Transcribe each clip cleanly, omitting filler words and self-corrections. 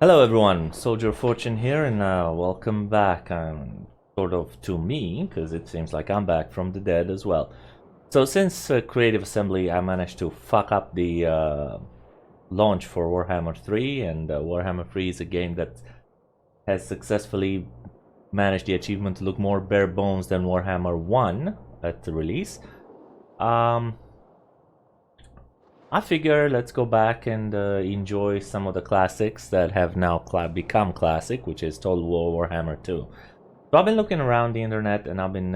Hello everyone, Soldier of Fortune here, and welcome back, sort of to me, because it seems like I'm back from the dead as well. So since Creative Assembly, I managed to fuck up the launch for Warhammer 3, and Warhammer 3 is a game that has successfully managed the achievement to look more bare bones than Warhammer 1 at the release. I figure let's go back and enjoy some of the classics that have now become classic, which is Total War Warhammer 2. So I've been looking around the internet and I've been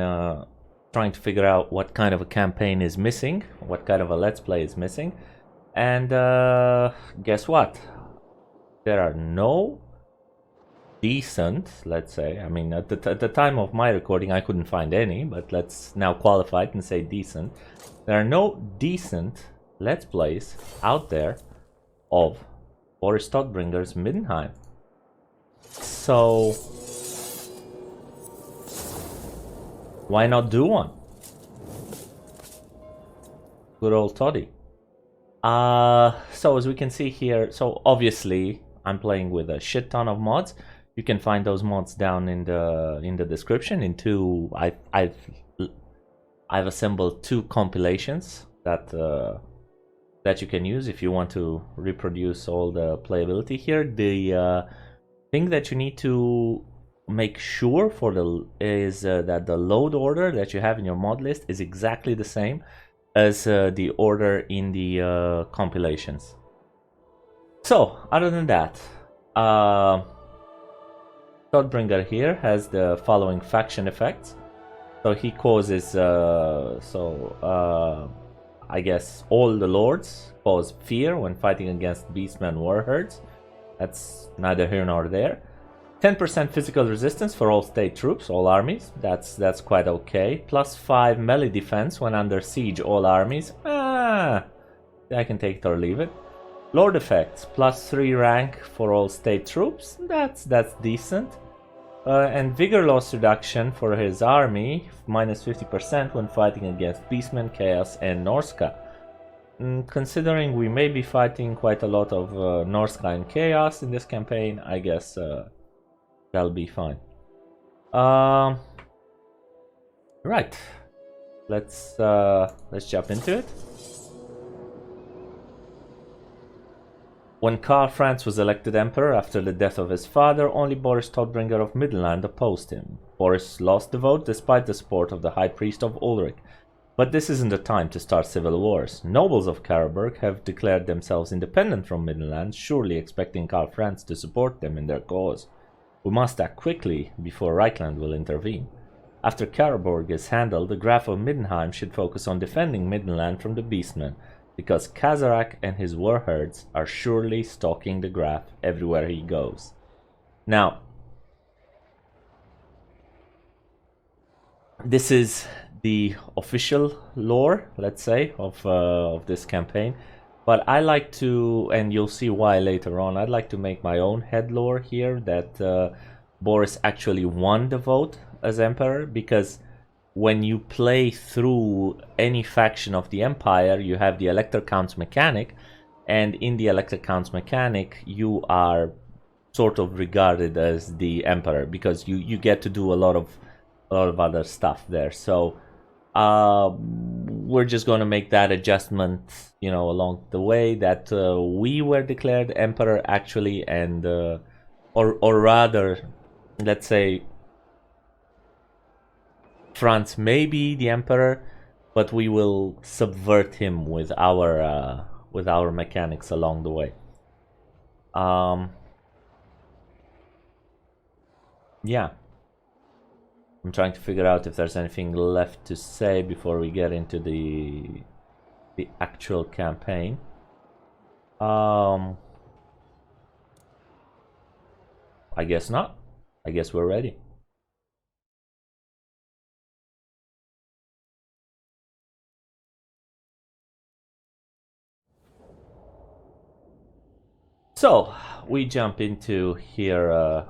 trying to figure out what kind of a campaign is missing, what kind of a let's play is missing. And guess what? There are no decent, let's say, I mean at the time of my recording I couldn't find any, but let's now qualify it and say decent. There are no decent let's plays out there of Boris Todbringer's Middenheim. So why not do one? Good old Toddy. So as we can see here, so obviously I'm playing with a shit ton of mods. You can find those mods down in the description. I've assembled two compilations that you can use if you want to reproduce all the playability here. The thing that you need to make sure for is that the load order that you have in your mod list is exactly the same as the order in the compilations. So other than that, Todbringer here has the following faction effects. So he causes I guess all the lords cause fear when fighting against beastmen war herds. That's neither here nor there. 10% physical resistance for all state troops, all armies. That's quite okay. +5 melee defense when under siege, all armies. I can take it or leave it. Lord effects, +3 rank for all state troops. That's decent. And vigor loss reduction for his army, -50% when fighting against Beastmen, Chaos, and Norska. Considering we may be fighting quite a lot of Norska and Chaos in this campaign, I guess that'll be fine. Right, let's jump into it. When Karl Franz was elected emperor after the death of his father, only Boris Todbringer of Middenland opposed him. Boris lost the vote despite the support of the High Priest of Ulrich. But this isn't the time to start civil wars. Nobles of Carroburg have declared themselves independent from Middenland, surely expecting Karl Franz to support them in their cause. We must act quickly before Reichland will intervene. After Carroburg is handled, the Graf of Middenheim should focus on defending Middenland from the Beastmen, because Kazarak and his warherds are surely stalking the Graf everywhere he goes. Now, this is the official lore, let's say, of this campaign, but I like to, and you'll see why later on, I'd like to make my own head lore here, that Boris actually won the vote as emperor, because when you play through any faction of the Empire, you have the elector counts mechanic, and in the elector counts mechanic, you are sort of regarded as the emperor because you get to do a lot of other stuff there. So we're just going to make that adjustment, you know, along the way, that we were declared emperor actually, and or rather, let's say, Franz may be the emperor, but we will subvert him with our mechanics along the way. Yeah, I'm trying to figure out if there's anything left to say before we get into the actual campaign. I guess not. I guess we're ready. So we jump into here.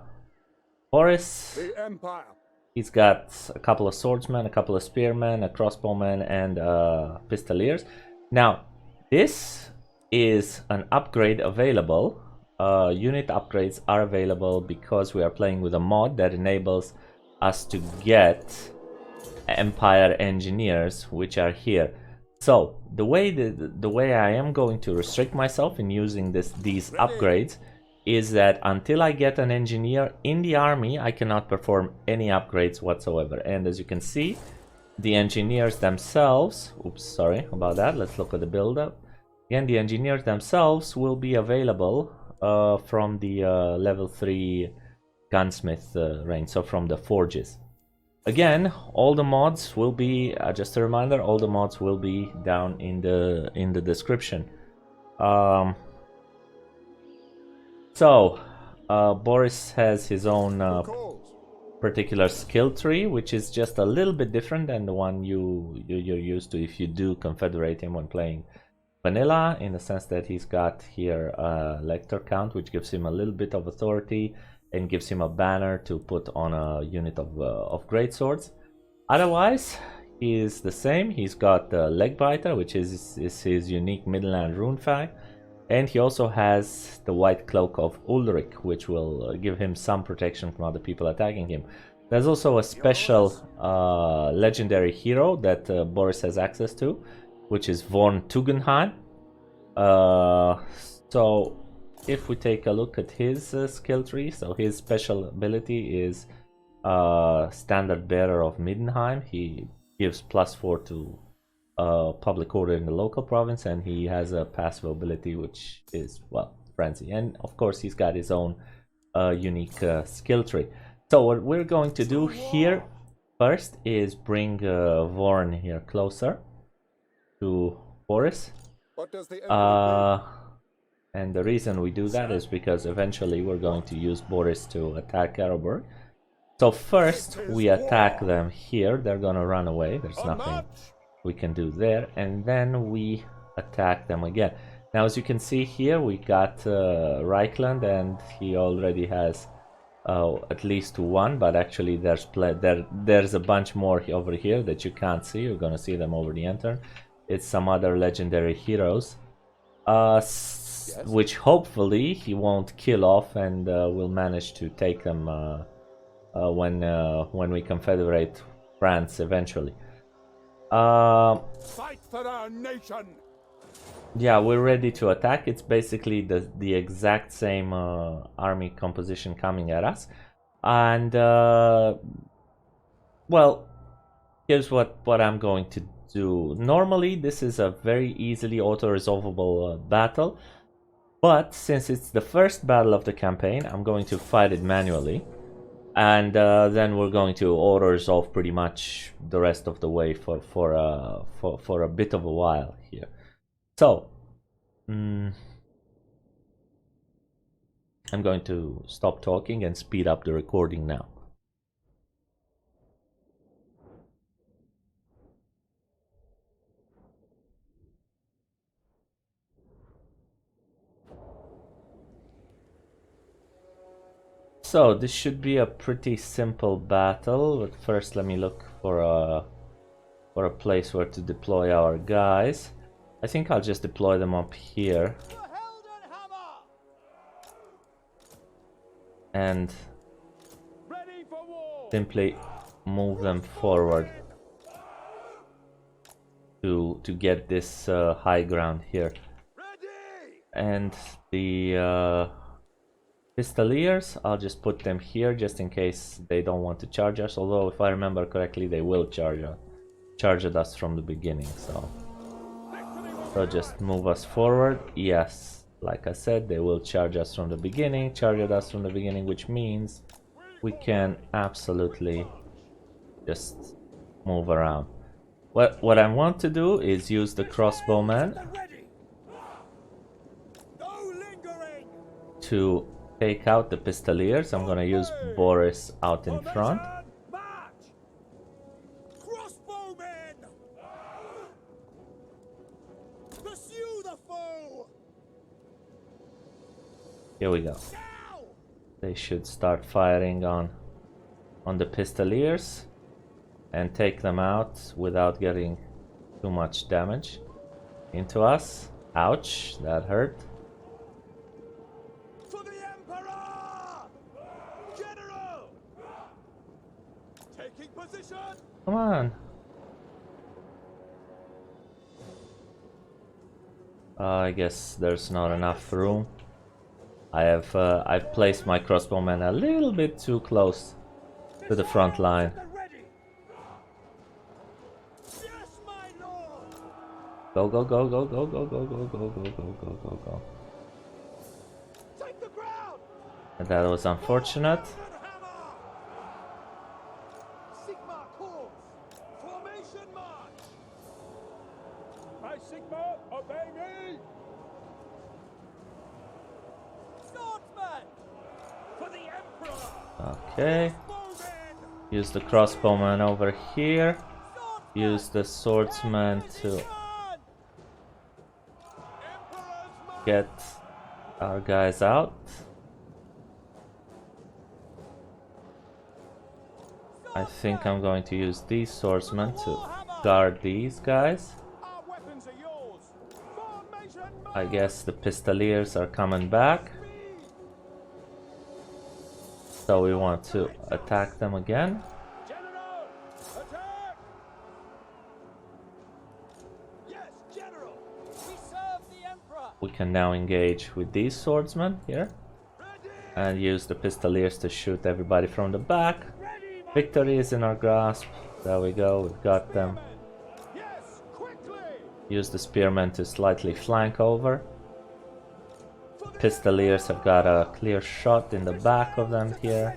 Boris. The Empire. He's got a couple of swordsmen, a couple of spearmen, a crossbowman, and pistoliers. Now, this is an upgrade available unit upgrades are available because we are playing with a mod that enables us to get Empire engineers, which are here. So the way I am going to restrict myself in using these upgrades is that until I get an engineer in the army, I cannot perform any upgrades whatsoever. And as you can see, the engineers themselves, oops, sorry about that, let's look at the build-up. Again, the engineers themselves will be available from the level 3 gunsmith range, so from the forges. Again, all the mods will be, just a reminder, all the mods will be down in the description. Boris has his own particular skill tree, which is just a little bit different than the one you're used to if you do confederate him when playing vanilla, in the sense that he's got here a elector count, which gives him a little bit of authority and gives him a banner to put on a unit of great swords. Otherwise, he is the same. He's got the leg biter, which is his unique Midland rune fag, and he also has the white cloak of Ulrich, which will give him some protection from other people attacking him. There's also a special legendary hero that Boris has access to, which is von Tugendheim. So if we take a look at his skill tree, so his special ability is Standard Bearer of Middenheim. He gives +4 to public order in the local province, and he has a passive ability which is, well, frenzy. And of course he's got his own unique skill tree. So what we're going to do here first is bring Vorn here closer to Boris. And the reason we do that is because eventually we're going to use Boris to attack Carroburg. So first we attack them here. They're gonna run away. There's nothing we can do there. And then we attack them again. Now, as you can see here, we got Reichland, and he already has at least one, but actually there's a bunch more over here that you can't see. You're gonna see them over the enter. It's some other legendary heroes, which hopefully he won't kill off, and we'll manage to take them when we confederate France eventually. Fight for our nation. Yeah, we're ready to attack. It's basically the exact same army composition coming at us, and well, here's what I'm going to do. Normally this is a very easily auto-resolvable battle, but since it's the first battle of the campaign, I'm going to fight it manually, and then we're going to auto-resolve pretty much the rest of the way for a bit of a while here. So I'm going to stop talking and speed up the recording now. So this should be a pretty simple battle, but first let me look for a place where to deploy our guys. I think I'll just deploy them up here and simply move them forward to get this high ground here. And the Pistoliers, I'll just put them here just in case they don't want to charge us, although if I remember correctly they will charge at us from the beginning, so just move us forward. Yes, like I said, they will charge us from the beginning, which means we can absolutely just move around. What I want to do is use the crossbowman to take out the Pistoliers. I'm gonna use Boris out in front. Here we go. They should start firing on the Pistoliers and take them out without getting too much damage into us. Ouch, that hurt. General! Taking position! Come on. I guess there's not enough room. I've placed my crossbowmen a little bit too close to the front line. Yes, my lord! Go, go, go, go, go, go, go, go, go, go, go, go, go, go. Take the ground! And that was unfortunate. Sigma calls! Formation march! My Sigma, obey me! Swordsman! For the Emperor! Okay. Use the crossbowman over here. Use the swordsman to get our guys out. I think I'm going to use these swordsmen to guard these guys. I guess the pistoliers are coming back. So we want to attack them again. We can now engage with these swordsmen here and use the pistoliers to shoot everybody from the back. Victory is in our grasp. There we go, we've got them. Use the spearmen to slightly flank over. Pistoliers have got a clear shot in the back of them here.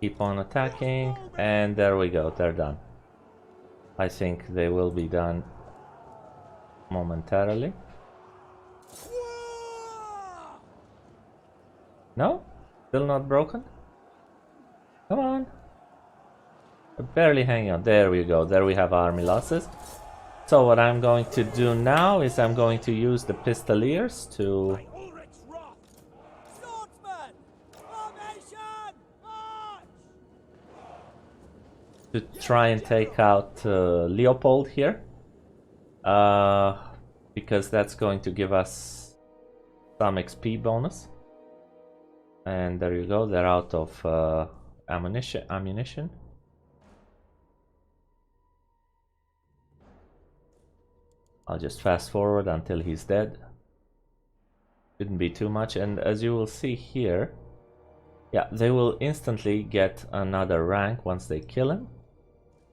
Keep on attacking, and there we go, they're done. I think they will be done momentarily. No? Still not broken? Come on. We're barely hanging on. There we go, there we have army losses. So what I'm going to do now is I'm going to use the pistoliers to try and take out Leopold here, because that's going to give us some XP bonus. And there you go, they're out of ammunition. I'll just fast forward until he's dead. Shouldn't be too much, and as you will see here, yeah, they will instantly get another rank once they kill him.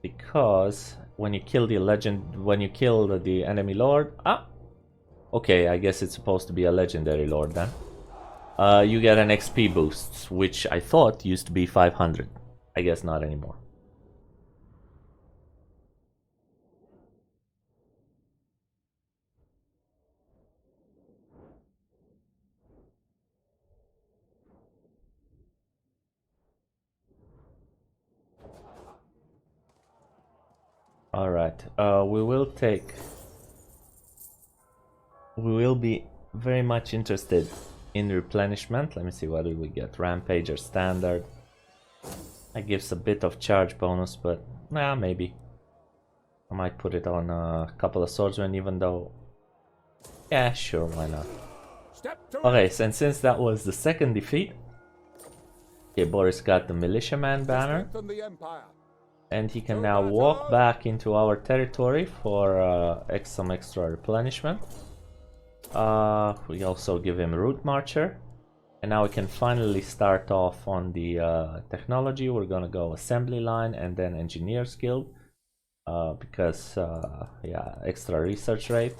Because when you kill the enemy lord, okay, I guess it's supposed to be a legendary lord then. You get an XP boost, which I thought used to be 500. I guess not anymore. Alright, we will be very much interested in replenishment. Let me see, what do we get? Rampager standard. That gives a bit of charge bonus, but nah, maybe. I might put it on a couple of swordsmen, even though... Yeah, sure, why not? Okay, and since that was the second defeat, okay, Boris got the militiaman banner. And he can now walk back into our territory for some extra replenishment. We also give him Route Marcher. And now we can finally start off on the technology. We're gonna go Assembly Line and then Engineer's Guild. Because, yeah, extra research rate.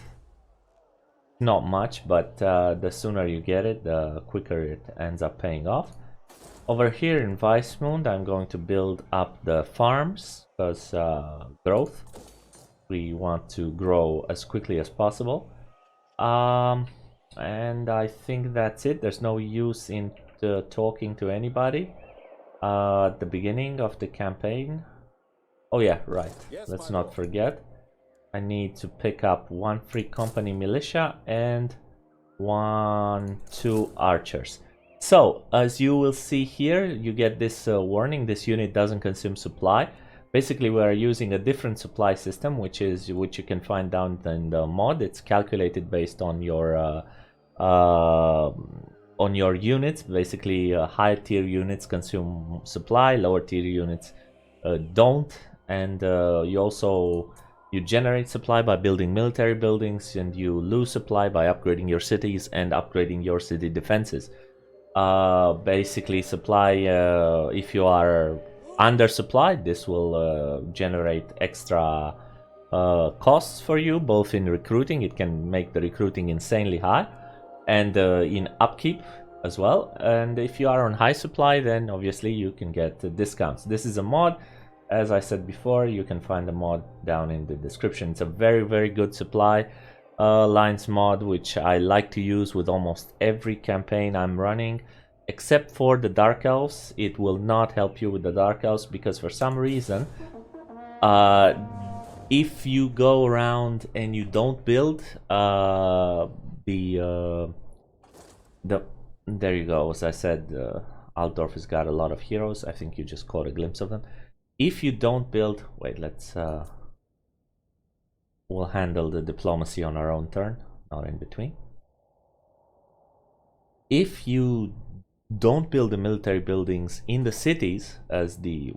Not much, but the sooner you get it, the quicker it ends up paying off. Over here in Weissmund, I'm going to build up the farms, because growth. We want to grow as quickly as possible. And I think that's it. There's no use in talking to anybody at the beginning of the campaign. Oh yeah, right. Yes, Let's my not lord. forget. I need to pick up 1 free company militia and 2 archers. So, as you will see here, you get this warning: this unit doesn't consume supply. Basically, we are using a different supply system, which you can find down in the mod. It's calculated based on your units. Basically, higher tier units consume supply, lower tier units don't, and you generate supply by building military buildings, and you lose supply by upgrading your cities and upgrading your city defenses. Basically, supply, if you are undersupplied, this will generate extra costs for you, both in recruiting. It can make the recruiting insanely high, and in upkeep as well. And if you are on high supply, then obviously you can get discounts. This is a mod. As I said before, you can find the mod down in the description. It's a very, very good supply lines mod, which I like to use with almost every campaign I'm running, except for the Dark Elves. It will not help you with the Dark Elves because for some reason, if you go around and you don't build there you go. As I said, Altdorf has got a lot of heroes. I think you just caught a glimpse of them. If you don't build, wait, we'll handle the diplomacy on our own turn, not in between. If you don't build the military buildings in the cities, as the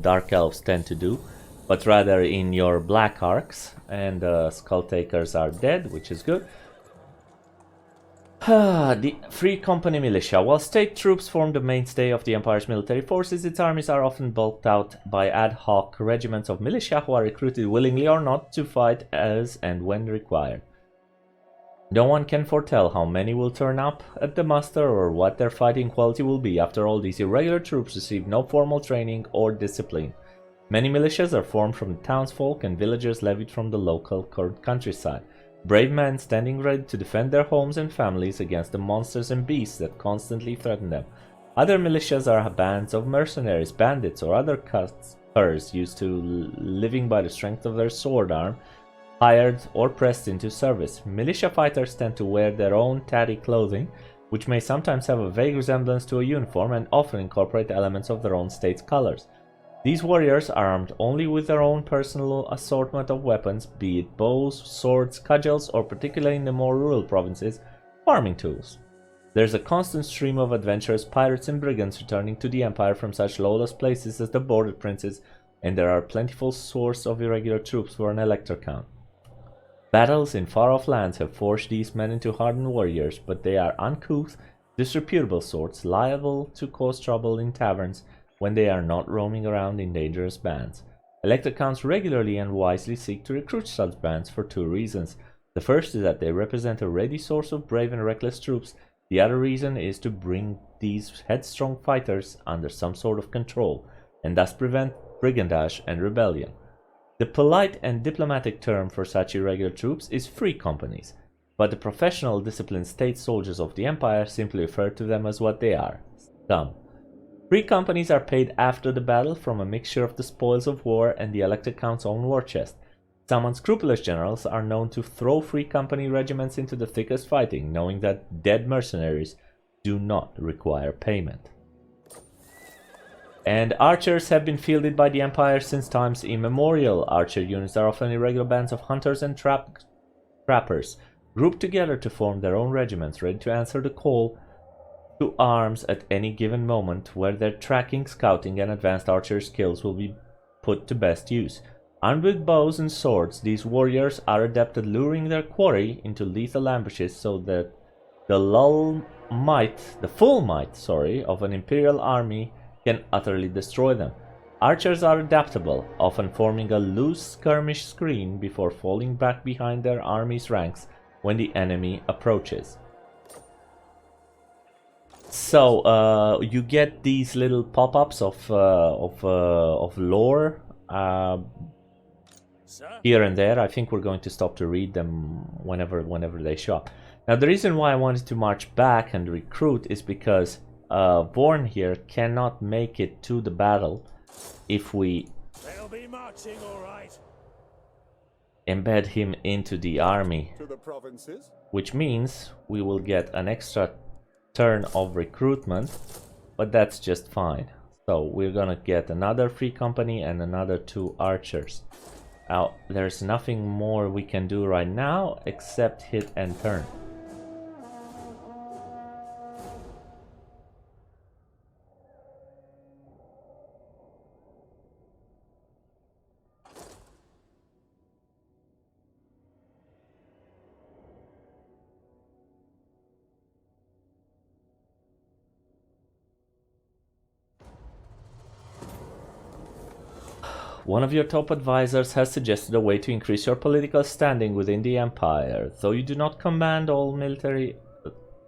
Dark Elves tend to do, but rather in your Black Arcs, and Skull Takers are dead, which is good. The Free Company Militia. While state troops form the mainstay of the Empire's military forces, its armies are often bulked out by ad hoc regiments of militia who are recruited willingly or not to fight as and when required. No one can foretell how many will turn up at the muster or what their fighting quality will be. After all, these irregular troops receive no formal training or discipline. Many militias are formed from the townsfolk and villagers levied from the local countryside. Brave men standing ready to defend their homes and families against the monsters and beasts that constantly threaten them. Other militias are bands of mercenaries, bandits, or other curs used to living by the strength of their sword arm, hired or pressed into service. Militia fighters tend to wear their own tatty clothing, which may sometimes have a vague resemblance to a uniform and often incorporate elements of their own state's colors. These warriors are armed only with their own personal assortment of weapons, be it bows, swords, cudgels, or particularly in the more rural provinces, farming tools. There's a constant stream of adventurous pirates and brigands returning to the Empire from such lawless places as the border princes, and there are plentiful sources of irregular troops for an elector count. Battles in far-off lands have forged these men into hardened warriors, but they are uncouth, disreputable sorts, liable to cause trouble in taverns when they are not roaming around in dangerous bands. Elector counts regularly and wisely seek to recruit such bands for 2 reasons. The first is that they represent a ready source of brave and reckless troops. The other reason is to bring these headstrong fighters under some sort of control, and thus prevent brigandage and rebellion. The polite and diplomatic term for such irregular troops is free companies, but the professional disciplined state soldiers of the Empire simply refer to them as what they are: scum. Free companies are paid after the battle from a mixture of the spoils of war and the elector count's own war chest. Some unscrupulous generals are known to throw free company regiments into the thickest fighting, knowing that dead mercenaries do not require payment. And archers have been fielded by the Empire since times immemorial. Archer units are often irregular bands of hunters and trappers, grouped together to form their own regiments, ready to answer the call to arms at any given moment, where their tracking, scouting, and advanced archer skills will be put to best use. Armed with bows and swords, these warriors are adept at luring their quarry into lethal ambushes so that the full might of an imperial army can utterly destroy them. Archers are adaptable, often forming a loose skirmish screen before falling back behind their army's ranks when the enemy approaches. So you get these little pop-ups of lore here and there. I think we're going to stop to read them whenever they show up. Now, the reason why I wanted to march back and recruit is because Vorn here cannot make it to the battle if we They'll be marching all right. Embed him into the army, To the provinces. which means we will get an extra turn of recruitment, but that's just fine. So we're gonna get another free company and another 2 archers. Now there's nothing more we can do right now except hit and turn. One of your top advisors has suggested a way to increase your political standing within the Empire. Though you do not command all military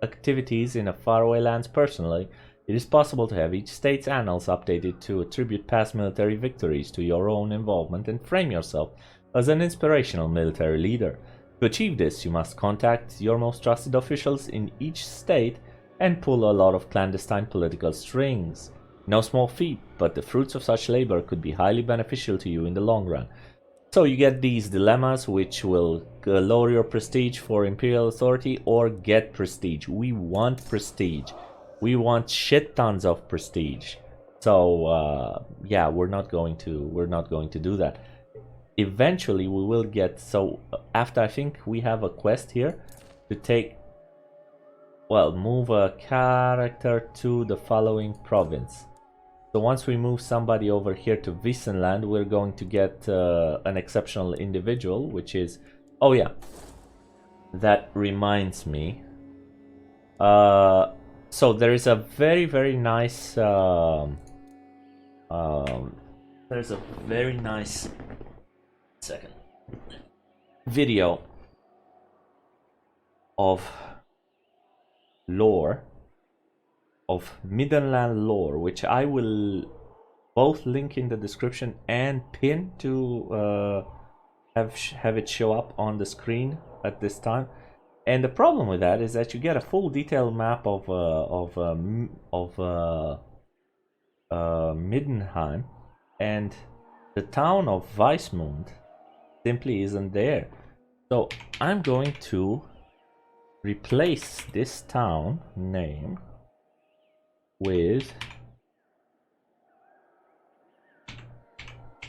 activities in a faraway lands personally, it is possible to have each state's annals updated to attribute past military victories to your own involvement and frame yourself as an inspirational military leader. To achieve this, you must contact your most trusted officials in each state and pull a lot of clandestine political strings. No small feat, but the fruits of such labor could be highly beneficial to you in the long run. So you get these dilemmas which will lower your prestige for imperial authority or get prestige. We want prestige. We want shit tons of prestige. So yeah, we're not going to do that. Eventually we will get, so after I think we have a quest here to take, well, move a character to the following province. So once we move somebody over here to Wissenland, we're going to get an exceptional individual, which is... Oh yeah, that reminds me. So there is a very nice... there's a very nice... second. Video of lore. Of Middenland lore, which I will both link in the description and pin to have it show up on the screen at this time. And the problem with that is that you get a full detailed map of Middenheim, and the town of Weismund simply isn't there. So I'm going to replace this town name with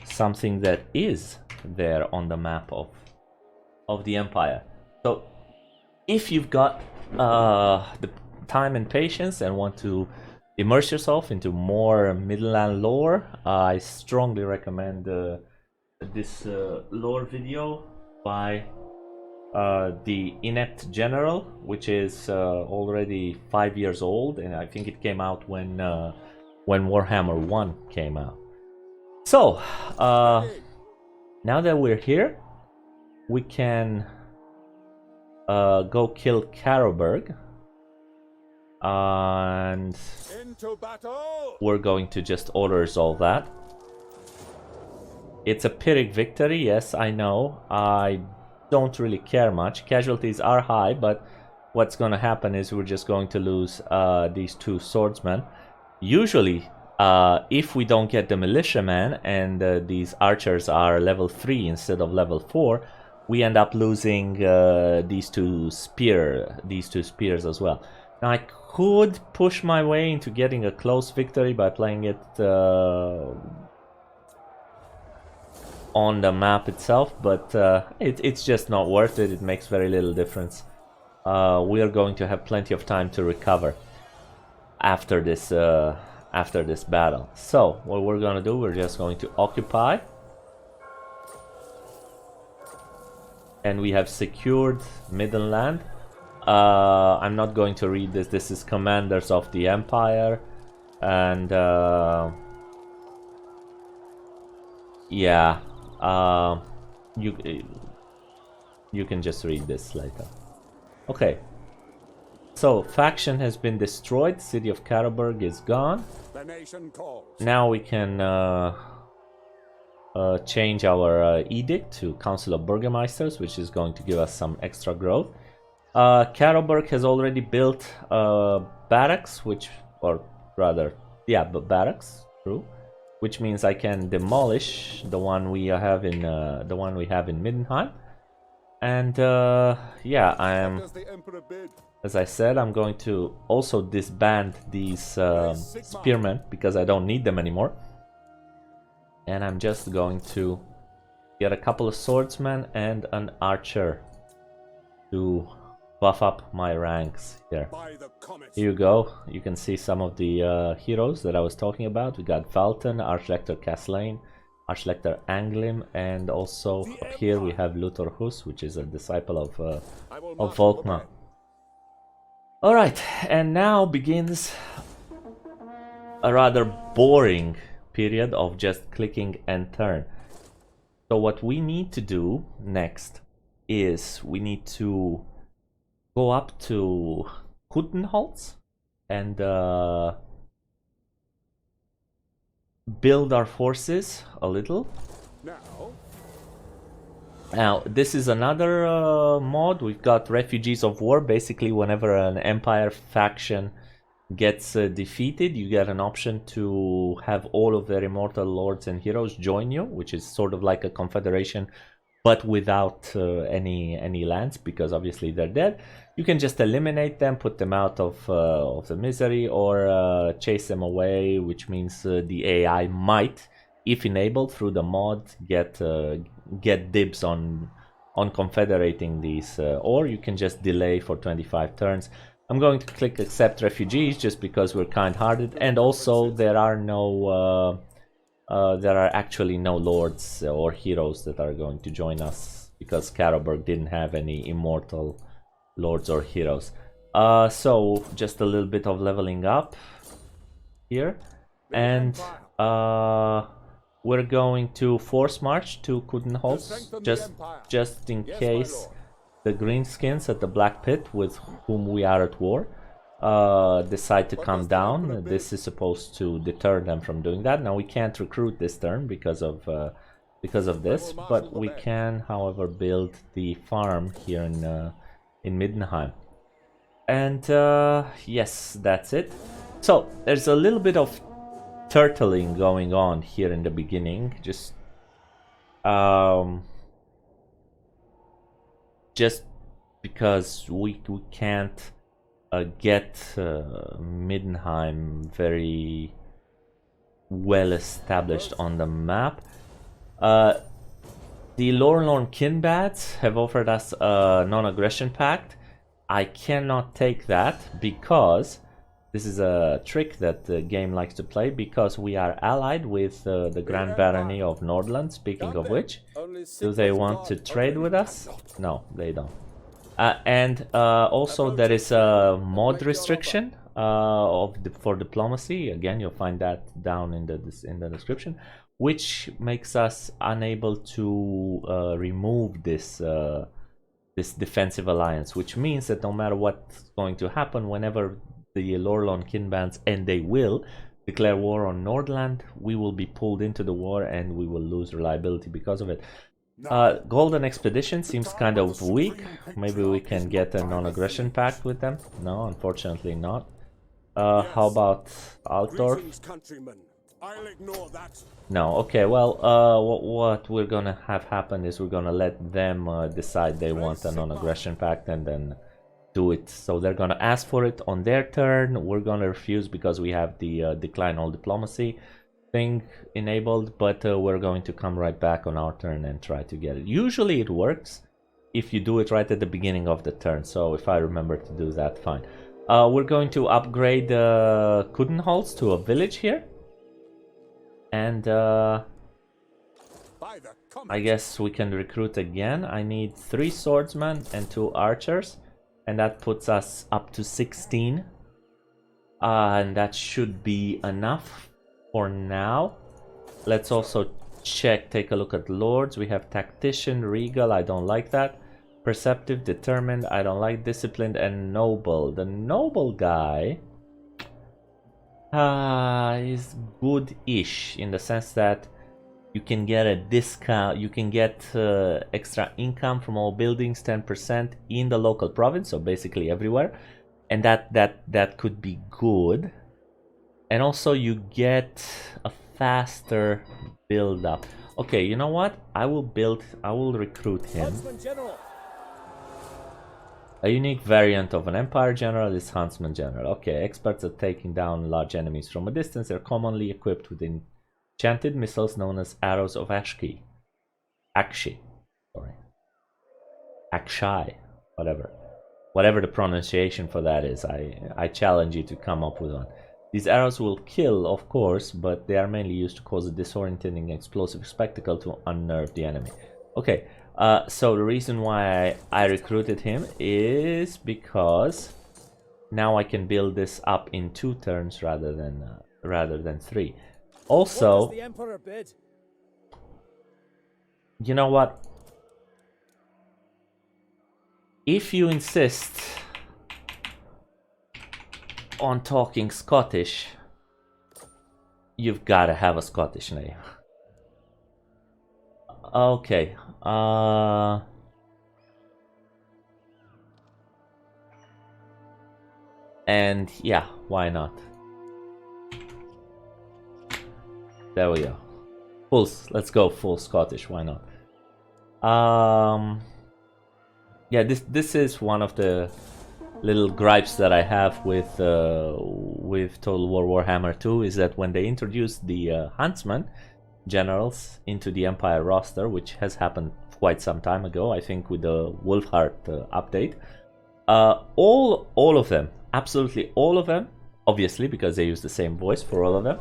something that is there on the map of the Empire. So if you've got the time and patience and want to immerse yourself into more Midland lore, I strongly recommend this lore video by the Inept General, which is already 5 years old, and I think it came out when Warhammer 1 came out. So now that we're here, we can go kill Carroburg, and Into battle. we're going to just auto-resolve that. It's a Pyrrhic victory, yes, I know. I don't really care much. Casualties are high, but what's gonna happen is we're just going to lose these 2 swordsmen. Usually, if we don't get the militiaman and these archers are level 3 instead of level 4, we end up losing these two spears as well. Now I could push my way into getting a close victory by playing it on the map itself, but it's just not worth it. It makes very little difference. We are going to have plenty of time to recover after this battle. So what we're gonna do, we're just going to occupy, and we have secured Middenland. I'm not going to read this. This is Commanders of the Empire, and yeah, you can just read this later. Okay, so faction has been destroyed. City of Carroburg is gone. The nation calls. Now we can change our edict to Council of Burgermeisters, which is going to give us some extra growth. Carroburg has already built barracks, which, or rather, yeah, but barracks, true. which means I can demolish the one we have in Middenheim. And yeah, I What am, does the Emperor bid? as I said, I'm going to also disband these spearmen because I don't need them anymore. And I'm just going to get a couple of swordsmen and an archer to buff up my ranks here. By the comet. Here you go. You can see some of the heroes that I was talking about. We got Valten, Archlector Caslain, Archlector Anglim, and also here we have Luthor Hus, which is a disciple of Volkmar. Alright, and now begins a rather boring period of just clicking and turn. So what we need to do next is we need to go up to Kuttenholz and build our forces a little. Now, this is another mod. We've got Refugees of War. Basically, whenever an Empire faction gets defeated, you get an option to have all of their immortal lords and heroes join you, which is sort of like a confederation, but without any lands, because obviously they're dead. You can just eliminate them, put them out of the misery, or chase them away, which means the AI might, if enabled through the mod, get dibs on confederating these, or you can just delay for 25 turns. I'm going to click accept refugees just because we're kind-hearted, and also there are actually no lords or heroes that are going to join us because Carroburg didn't have any immortal lords or heroes. So just a little bit of leveling up here, and we're going to force march to Kuttenholz just in case the greenskins at the Black Pit, with whom we are at war, decide to come down. This is supposed to deter them from doing that. Now we can't recruit this turn because of this, but we can, however, build the farm here in Middenheim. And yes, that's it. So there's a little bit of turtling going on here in the beginning, just because we can't get Middenheim very well established on the map. The Lorelorn Kinbads have offered us a non-aggression pact. I cannot take that because this is a trick that the game likes to play, because we are allied with the Grand Barony of Nordland. Speaking of which, do they want to trade with us? No, they don't. And also there is a mod restriction for diplomacy. Again, you'll find that down in the description, which makes us unable to remove this defensive alliance, which means that no matter what's going to happen, whenever the Lorelorn Kinbands, and they will, declare war on Nordland, we will be pulled into the war and we will lose reliability because of it. Golden Expedition seems kind of weak. Maybe we can get a non-aggression pact with them. No, unfortunately not. How about Altdorf? No, okay, well, what we're gonna have happen is we're gonna let them decide they want a non-aggression pact and then do it. So they're gonna ask for it on their turn. We're gonna refuse because we have the decline all diplomacy thing enabled, but we're going to come right back on our turn and try to get it. Usually it works if you do it right at the beginning of the turn, so if I remember to do that, fine. We're going to upgrade Kuttenholz to a village here, and I guess we can recruit again. I need 3 swordsmen and 2 archers, and that puts us up to 16, and that should be enough for now. Let's also take a look at lords. We have tactician, regal, I don't like that. Perceptive, determined, I don't like. Disciplined, and noble. The noble guy is good-ish in the sense that you can get a discount, you can get extra income from all buildings, 10% in the local province, so basically everywhere, and that could be good. And also you get a faster build up. Okay, you know what? I will recruit him. Huntsman General. A unique variant of an Empire General is Huntsman General. Okay, experts at taking down large enemies from a distance. They're commonly equipped with enchanted missiles known as arrows of Akshi. Sorry. Akshai. Whatever the pronunciation for that is. I challenge you to come up with one. These arrows will kill, of course, but they are mainly used to cause a disorienting explosive spectacle to unnerve the enemy. Okay. So the reason why I recruited him is because now I can build this up in 2 turns rather than 3. Also, What does the Emperor bid? you know what? If you insist on talking Scottish, you've got to have a Scottish name. Okay. And yeah, why not? There we go. Let's go full Scottish. Why not? Yeah, this is one of the little gripes that I have with Total War Warhammer 2 is that when they introduced the Huntsman Generals into the Empire roster, which has happened quite some time ago, I think with the Wolfheart update, all of them, absolutely all of them, obviously because they use the same voice for all of them.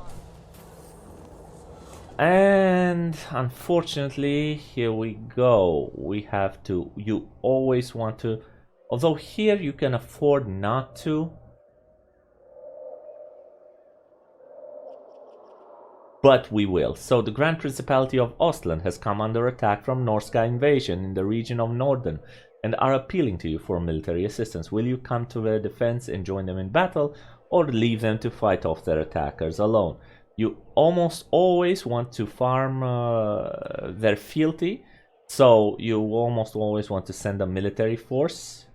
And unfortunately, here we go. We have to, you always want to, although here you can afford not to, but we will. So the Grand Principality of Ostland has come under attack from Norsca invasion in the region of Norden and are appealing to you for military assistance. Will you come to their defense and join them in battle, or leave them to fight off their attackers alone? You almost always want to farm their fealty, so you almost always want to send a military force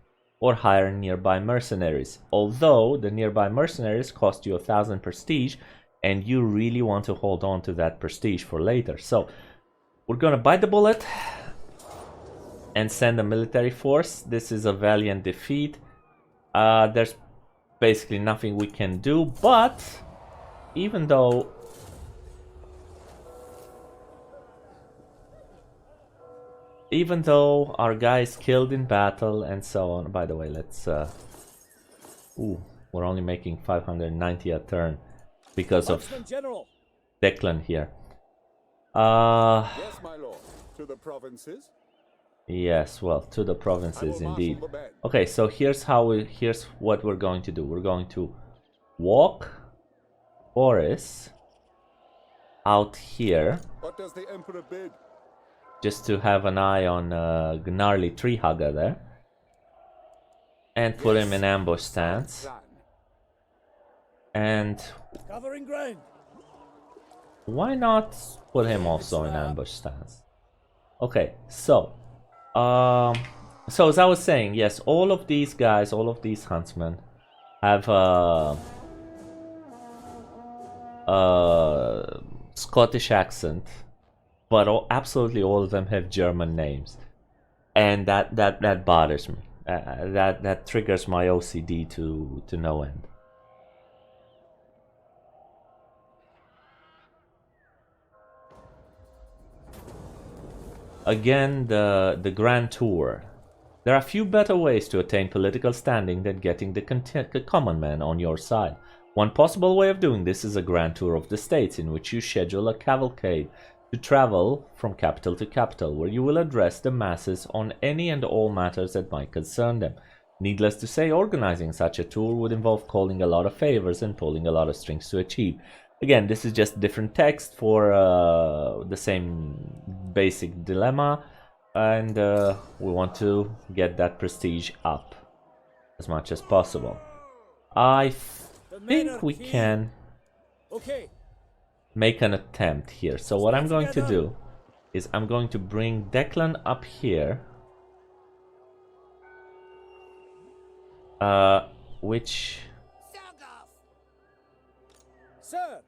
or hire nearby mercenaries. Although the nearby mercenaries cost you 1,000 prestige, and you really want to hold on to that prestige for later. So we're gonna bite the bullet and send a military force. This is a valiant defeat. There's basically nothing we can do, but even though our guy is killed in battle and so on. By the way, let's we're only making 590 a turn because of Declan here. Yes, my lord. To the provinces. Yes, well, to the provinces indeed. Okay, so here's what we're going to do. We're going to walk Boris out here. What does the Emperor bid? Just to have an eye on gnarly tree hugger there. And put him in ambush stance. And Covering ground. why not put him also in ambush stance? Okay, so so as I was saying, yes, all of these guys, all of these huntsmen have Scottish accent, but absolutely all of them have German names, and that bothers me. That triggers my OCD to no end. Again, the Grand Tour. There are few better ways to attain political standing than getting the common man on your side. One possible way of doing this is a Grand Tour of the States, in which you schedule a cavalcade to travel from capital to capital, where you will address the masses on any and all matters that might concern them. Needless to say, organizing such a tour would involve calling a lot of favors and pulling a lot of strings to achieve. Again, this is just different text for the same basic dilemma, and we want to get that prestige up as much as possible. I think we can make an attempt here. So what I'm going to do is I'm going to bring Declan up here, which... Sir.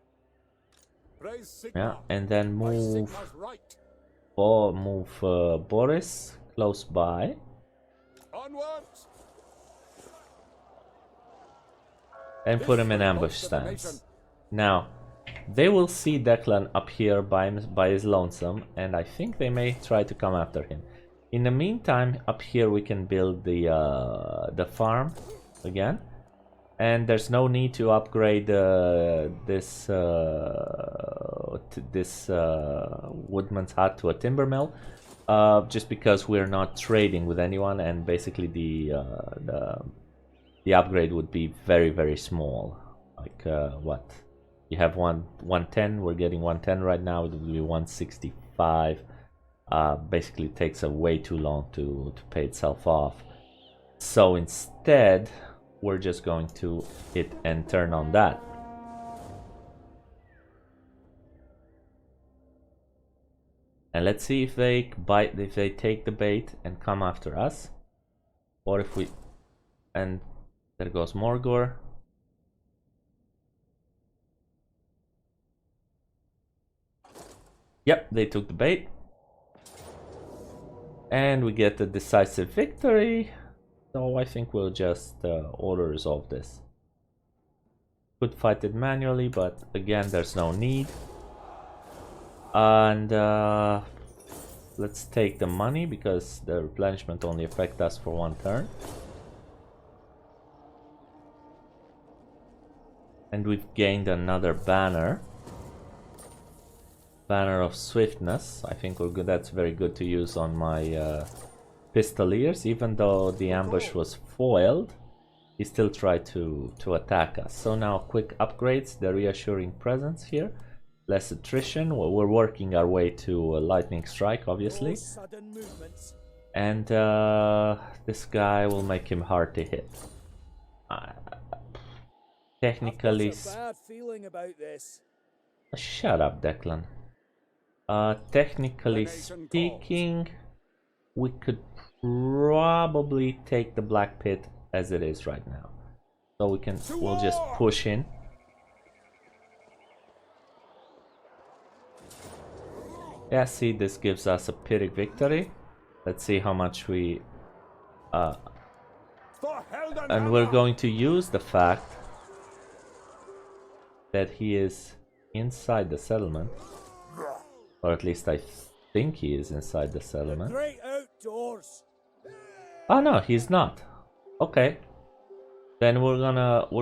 Raise Sigma. Yeah, and then By move Sigma's right. Boris close by. Onwards. And put him in ambush stance. Now, they will see Declan up here by his lonesome, and I think they may try to come after him. In the meantime, up here we can build the farm again, and there's no need to upgrade this woodman's hut to a timber mill, just because we're not trading with anyone, and basically the upgrade would be very, very small. Like, what? You have 110, we're getting 110 right now, it will be 165. Basically it takes way too long to pay itself off. So instead, we're just going to hit and turn on that. And let's see if they bite, if they take the bait and come after us. Or if we... And there goes Morgor. Yep, they took the bait. And we get a decisive victory. So I think we'll just auto-resolve this. Could fight it manually, but again, there's no need. And let's take the money, because the replenishment only affects us for one turn. And we've gained another banner. Banner of Swiftness. I think we're good. That's very good to use on my Pistoliers. Even though the ambush was foiled, he still tried to attack us. So now quick upgrades. The reassuring presence here. Less attrition. Well, we're working our way to a lightning strike, obviously. And this guy will make him hard to hit. Technically... I've got a bad feeling about this. Shut up, Declan. Technically speaking, we could probably take the Black Pit as it is right now. So we'll just push in. Yeah, see, this gives us a Pyrrhic victory. Let's see how much we... and we're going to use the fact that he is inside the settlement. Or at least I think he is inside the settlement. Great outdoors. Oh no, he's not. Okay. Then we're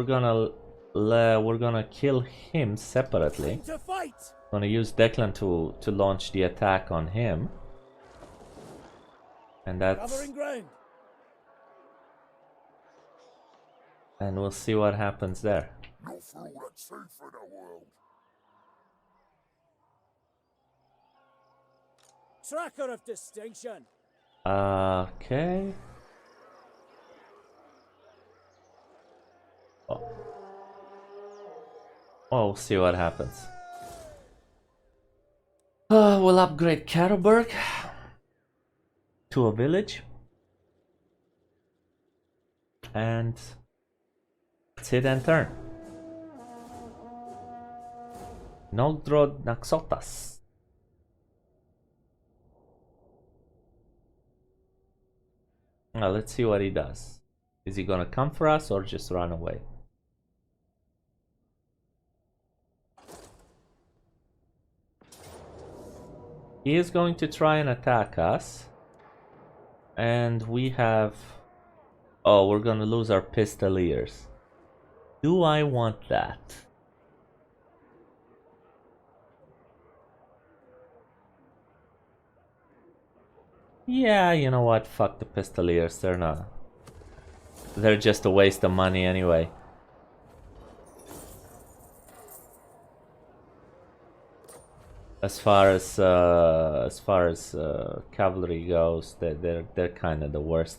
gonna kill him separately. To fight. Gonna use Declan to launch the attack on him. And that's... Covering ground. And we'll see what happens there. Not for all that's safe in the world. Tracker of distinction. Okay. Oh, we'll see what happens. We'll upgrade Carroburg to a village. And let's hit and turn. Noldrod Naxotas. Now let's see what he does. Is he gonna come for us or just run away? He is going to try and attack us. And we have... Oh, we're gonna lose our Pistoliers. Do I want that? Yeah, you know what? Fuck the Pistoliers. They're not... They're just a waste of money anyway. As far as cavalry goes, they're kind of the worst.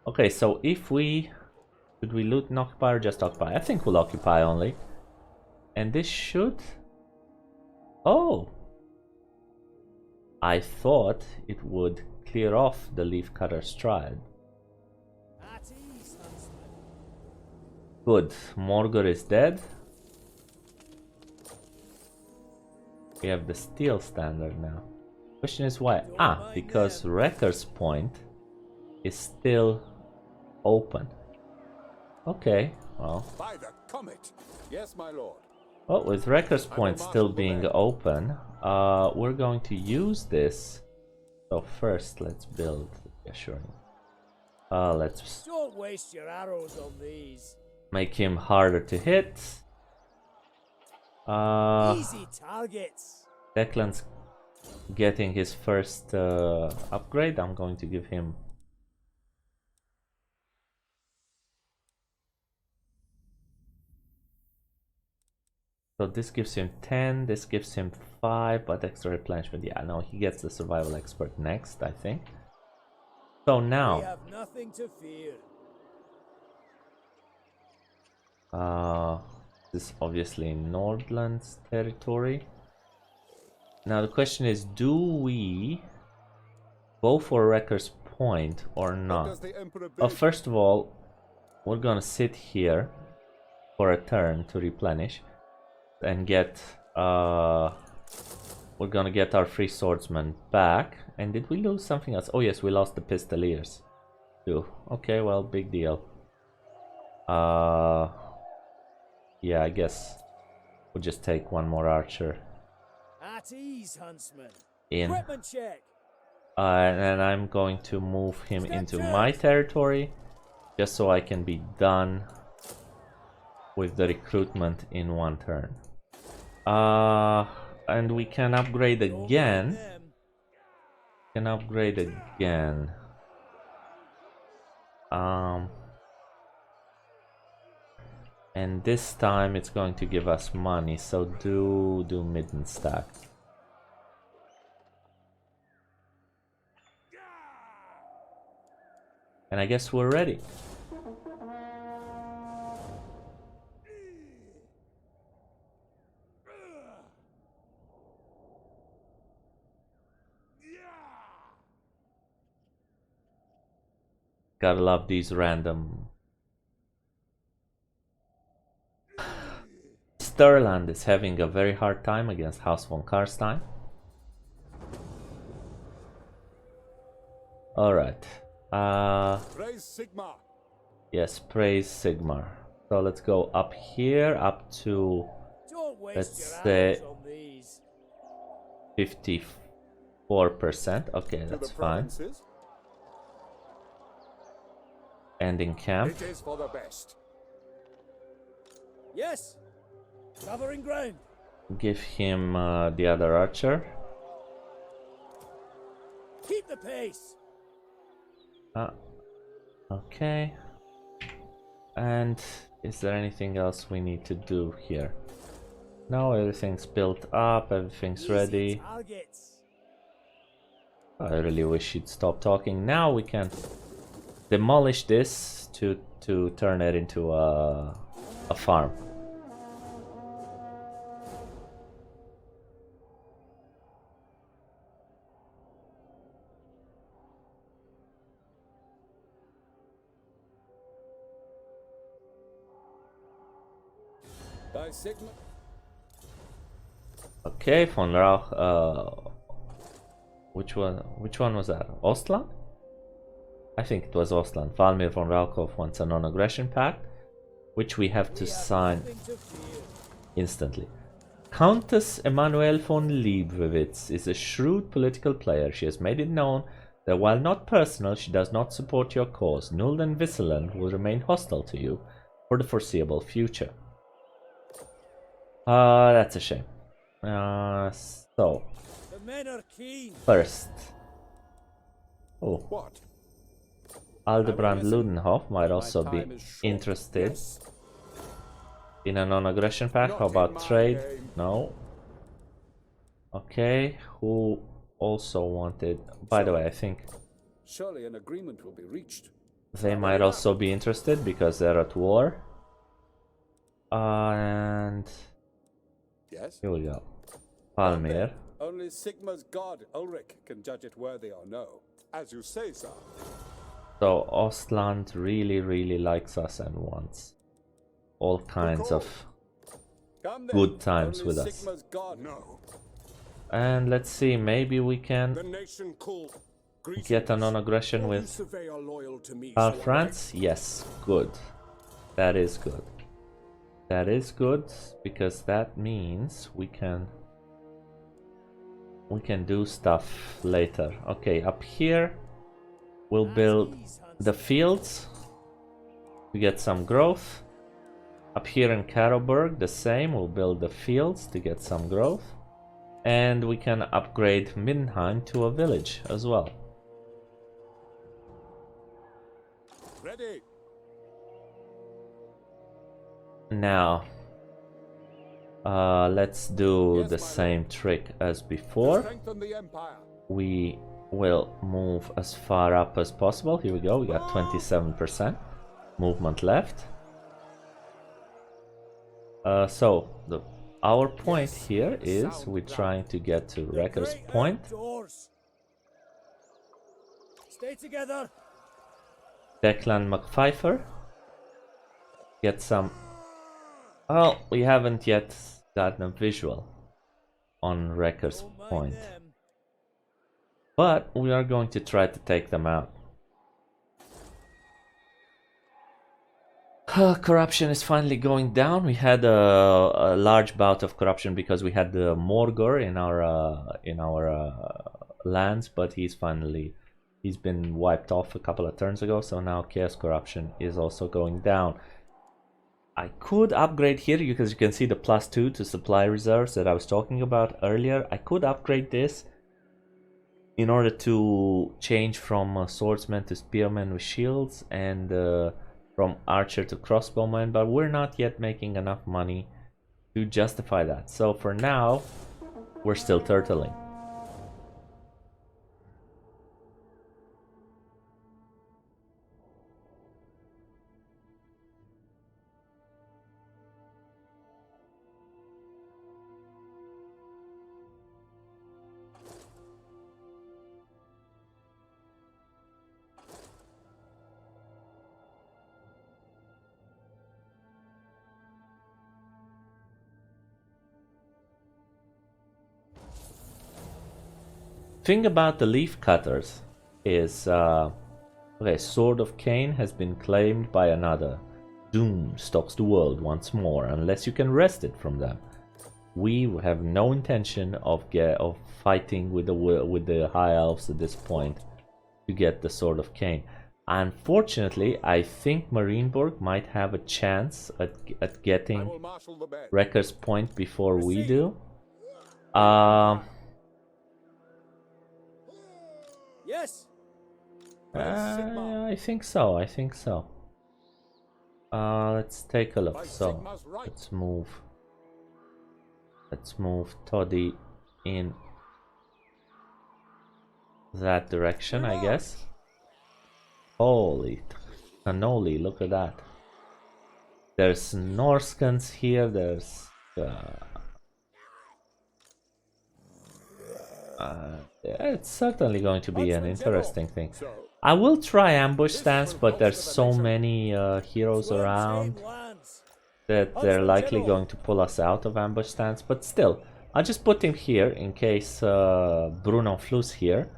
Okay, so if we... Should we loot and occupy or just occupy? I think we'll occupy only. And this should... Oh! I thought it would clear off the Leafcutter Stride. At ease, Huntsman. Good. Morgor is dead. We have the steel standard now. Question is why? Ah, because Wrecker's Point is still open. Okay, well. By the comet. Yes, my lord. Well, with Wrecker's Point still being open, we're going to use this. So first, let's build. Yeah, sure. Let's Don't waste your arrows on these. make him harder to hit. Easy targets. Declan's getting his first upgrade. I'm going to give him. So this gives him 10, this gives him 5, but extra replenishment. Yeah, no, he gets the survival expert next, I think. So We now, have nothing to fear. this is obviously Nordland's territory. Now the question is, do we go for Wrecker's Point or What not? does the Emperor bid? Well, first of all, we're gonna sit here for a turn to replenish and get we're gonna get our free swordsman back. And did we lose something else? Oh yes, we lost the pistoliers too. Okay, well, big deal. Yeah, I guess we'll just take one more archer At ease, Huntsman. in. Equipment check. And I'm going to move him into my territory just so I can be done with the recruitment in one turn. And we can upgrade Don't again. mind them. Can upgrade again. And this time it's going to give us money, so do Midden stack. And I guess we're ready. Gotta love these random. Sturland is having a very hard time against House von Karstein. Alright. Praise Sigma. Yes, praise Sigmar. So let's go up here, up to, Don't waste let's your say, arrows on these. 54%. Okay, To that's the fine. provinces. Ending camp. It is for the best. Yes. Covering ground. Give him the other archer. Keep the pace. Okay. And is there anything else we need to do here? No, everything's built up, everything's Easy ready. targets. I really wish you'd stop talking. Now we can demolish this to turn it into a farm. By Sigma. Okay, von Rauch. Which one was that? Ostland? I think it was Ostland. Valmir von Rauchov wants a non-aggression pact, which we have to We have sign nothing to fear. instantly. Countess Emanuel von Liebowitz is a shrewd political player. She has made it known that while not personal, she does not support your cause. Nuld and Visseland will remain hostile to you for the foreseeable future. That's a shame. So, The men are keen. first. Oh, What? Aldebrand Ludenhof might My also be time is short. interested Yes. in a non-aggression pact. Not How in about my trade? game. No. Okay, who also wanted... By the way, I think Surely an agreement will be reached. they might also be interested because they're at war. And Yes. here we go. Palmir. Only Sigma's god, Ulrich, can judge it worthy or no. As you say, sir. So Ostland really likes us and wants all kinds of Come then. good times Only with us. Sigma's god. No. And let's see, maybe we The can nation call. get a non-aggression with Survey are loyal to me. Karl so I Franz. Yes, good. That is good. That is good because that means we can do stuff later. Okay, up here we'll build the fields to get some growth. Up here in Carroburg, the same. We'll build the fields to get some growth. And we can upgrade Middenheim to a village as well. Ready. Now, let's do Yes, the my same trick as before. Strengthen the empire. We will move as far up as possible. Here we go. We got 27% movement left. So our point here is we're trying to get to Wrecker's Point. Stay together. Declan McPfeiffer. Get some. Oh, we haven't yet gotten a visual on Wrecker's Don't mind Point. them. But we are going to try to take them out. Corruption is finally going down. We had a large bout of corruption because we had the Morgor in our lands, but he's been wiped off a couple of turns ago. So now chaos corruption is also going down. I could upgrade here because you can see the +2 to supply reserves that I was talking about earlier. I could upgrade this in order to change from swordsman to spearman with shields and from archer to crossbowman, but we're not yet making enough money to justify that. So for now, we're still turtling. Thing about the leaf cutters is okay, Sword of Cain has been claimed by another. Doom stalks the world once more unless you can wrest it from them. We have no intention of fighting with the high elves at this point to get the Sword of Cain. Unfortunately, I think Marienburg might have a chance at getting Wrecker's Point before we do. Yes. I think so. Let's take a look. So let's move Toddy in that direction, I guess. Holy cannoli, look at that. There's Norskans here, there's it's certainly going to be an interesting thing. I will try ambush stance, but there's so many heroes around that they're likely going to pull us out of ambush stance. But still, I'll just put him here in case Bruno Flus here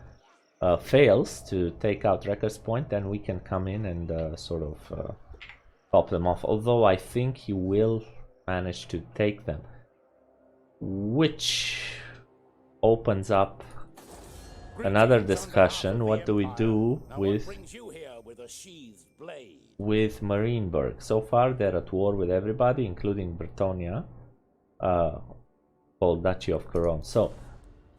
fails to take out Wrecker's Point. Then we can come in and sort of top them off. Although I think he will manage to take them, which opens up another discussion. What do we do with Marienburg? So far they're at war with everybody, including Bretonia, called Duchy of Cologne. So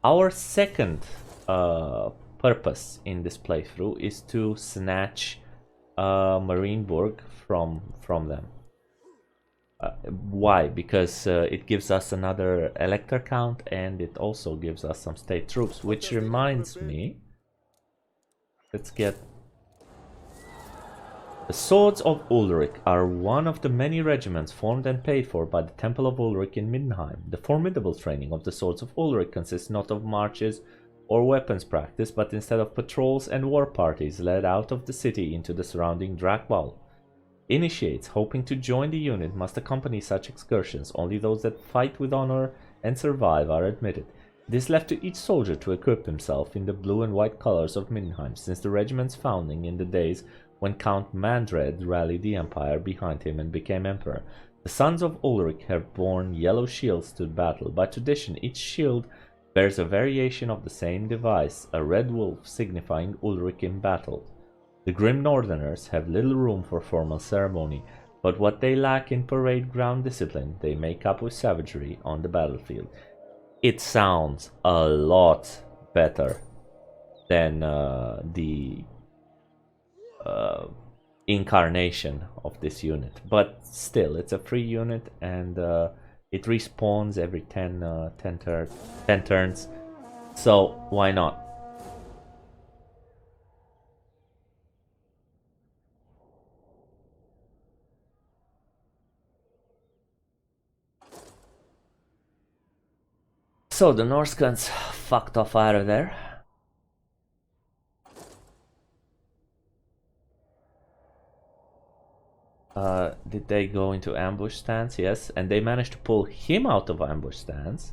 our second purpose in this playthrough is to snatch Marienburg from them. Why? Because it gives us another elector count and it also gives us some state troops, which reminds me, let's get the Swords of Ulrich are one of the many regiments formed and paid for by the Temple of Ulrich in Middenheim. The formidable training of the Swords of Ulrich consists not of marches or weapons practice, but instead of patrols and war parties led out of the city into the surrounding Dracwall. Initiates hoping to join the unit must accompany such excursions. Only those that fight with honor and survive are admitted. This left to each soldier to equip himself in the blue and white colors of Middenheim, since the regiment's founding in the days when Count Mandred rallied the empire behind him and became emperor. The sons of Ulrich have borne yellow shields to battle. By tradition, each shield bears a variation of the same device, a red wolf signifying Ulrich in battle. The grim northerners have little room for formal ceremony, but what they lack in parade ground discipline, they make up with savagery on the battlefield. It sounds a lot better than the incarnation of this unit, but still, it's a free unit, and it respawns every 10 turns, so why not? So the Norseguns fucked off out of there. Did they go into ambush stance? Yes, and they managed to pull him out of ambush stance.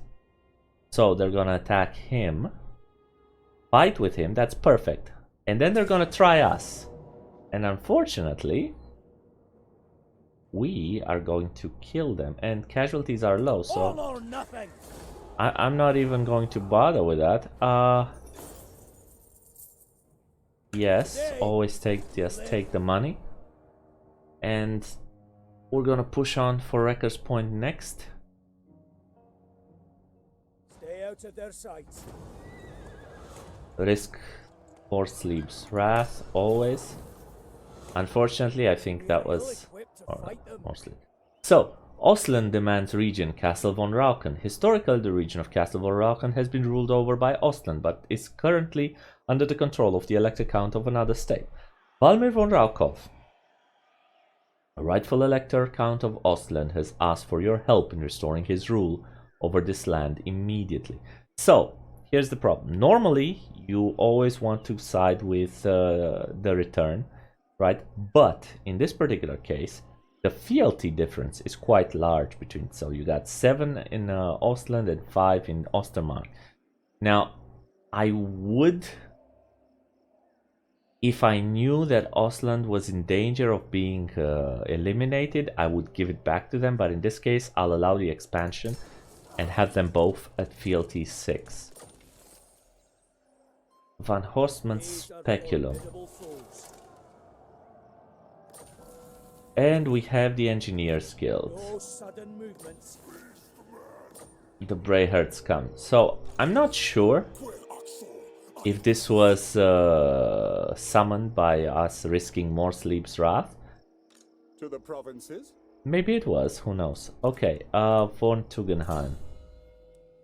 So they're gonna attack him, fight with him, that's perfect. And then they're gonna try us. And unfortunately, we are going to kill them, and casualties are low, so All or nothing. I'm not even going to bother with that. Yes, always take the money. And we're gonna push on for Wrecker's Point next. Stay out of their sights. Risk for Sleep's Wrath, always. Unfortunately, I think that was mostly. So, Ostland demands region Castle von Rauken. Historically, the region of Castle von Rauken has been ruled over by Ostland, but is currently under the control of the elector count of another state, Valmir von Raukov. A rightful elector count of Ostland has asked for your help in restoring his rule over this land immediately. So, here's the problem. Normally, you always want to side with the return, right? But in this particular case, the fealty difference is quite large between. So you got 7 in Ostland and 5 in Ostermark. Now, I would, if I knew that Ostland was in danger of being eliminated, I would give it back to them. But in this case, I'll allow the expansion and have them both at fealty 6. Van Horstman's Speculum. And we have the Engineers Guild. No sudden movements. The Brayherds come. So, I'm not sure if this was summoned by us risking more Sleep's Wrath. To the provinces? Maybe it was, who knows. Okay, von Tugendheim.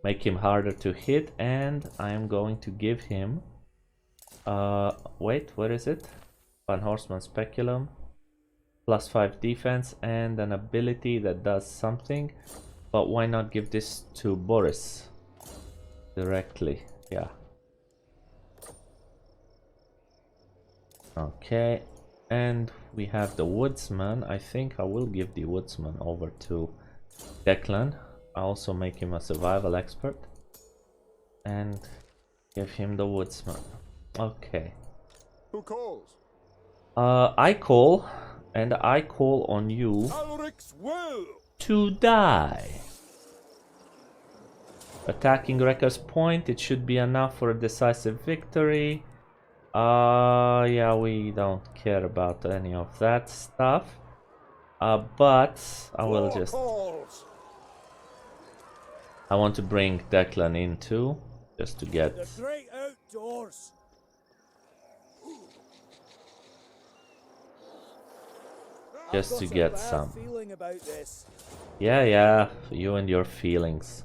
Make him harder to hit, and I am going to give him... wait, what is it? Van Horstman Speculum. +5 defense and an ability that does something. But why not give this to Boris directly? Yeah. Okay, and we have the Woodsman. I think I will give the Woodsman over to Declan. I also make him a survival expert and give him the Woodsman. Okay. Who calls? I call, and I call on you Ulrich's will. to die. Attacking Wrecker's Point, it should be enough for a decisive victory. Yeah, we don't care about any of that stuff. But I will just... I want to bring Declan in too, just to get... The great outdoors. Just to get some. Feeling about this. Yeah, you and your feelings.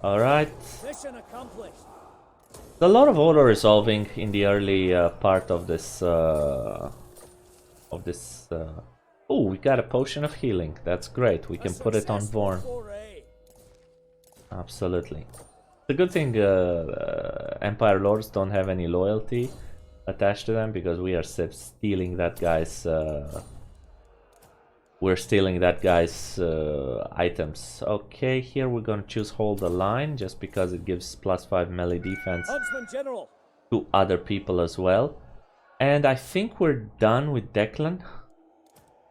Alright. Mission accomplished. A lot of auto resolving in the early part of this. Oh, we got a potion of healing. That's great. We can put it on Vorn. Absolutely. The good thing, Empire Lords don't have any loyalty attached to them because we are stealing that guy's we're stealing that guy's items. Okay, here we're gonna choose hold the line just because it gives +5 melee defense Huntsman General. to other people as well. And I think we're done with Declan